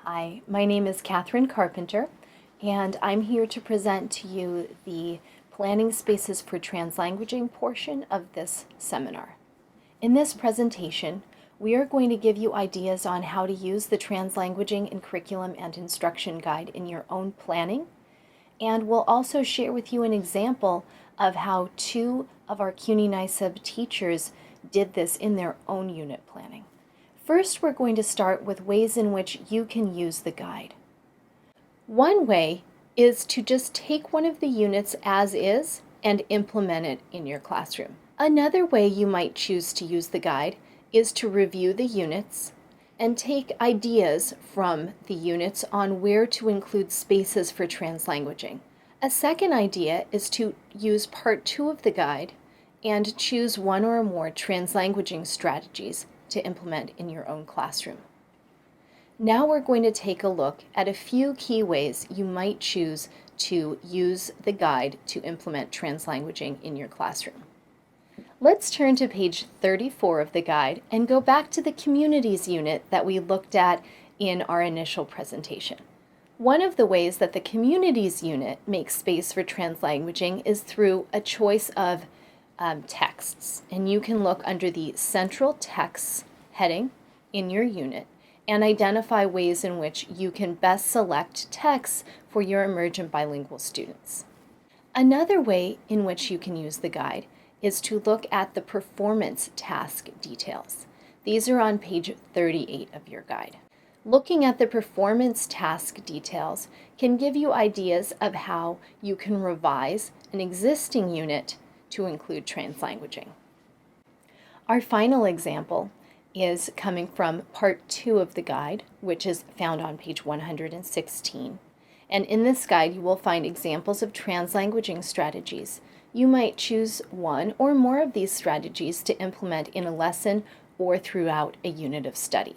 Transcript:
Hi, my name is Kathryn Carpenter, and I'm here to present to you the Planning Spaces for Translanguaging portion of this seminar. In this presentation, we are going to give you ideas on how to use the Translanguaging in Curriculum and Instruction Guide in your own planning, and we'll also share with you an example of how two of our CUNY-NYSIEB teachers did this in their own unit planning. First, we're going to start with ways in which you can use the guide. One way is to just take one of the units as is and implement it in your classroom. Another way you might choose to use the guide is to review the units and take ideas from the units on where to include spaces for translanguaging. A second idea is to use part 2 of the guide and choose one or more translanguaging strategies to implement in your own classroom. Now we're going to take a look at a few key ways you might choose to use the guide to implement translanguaging in your classroom. Let's turn to page 34 of the guide and go back to the communities unit that we looked at in our initial presentation. One of the ways that the communities unit makes space for translanguaging is through a choice of texts, and you can look under the Central Texts heading in your unit and identify ways in which you can best select texts for your emergent bilingual students. Another way in which you can use the guide is to look at the performance task details. These are on page 38 of your guide. Looking at the performance task details can give you ideas of how you can revise an existing unit to include translanguaging. Our final example is coming from part 2 of the guide, which is found on page 116. And in this guide, you will find examples of translanguaging strategies. You might choose one or more of these strategies to implement in a lesson or throughout a unit of study.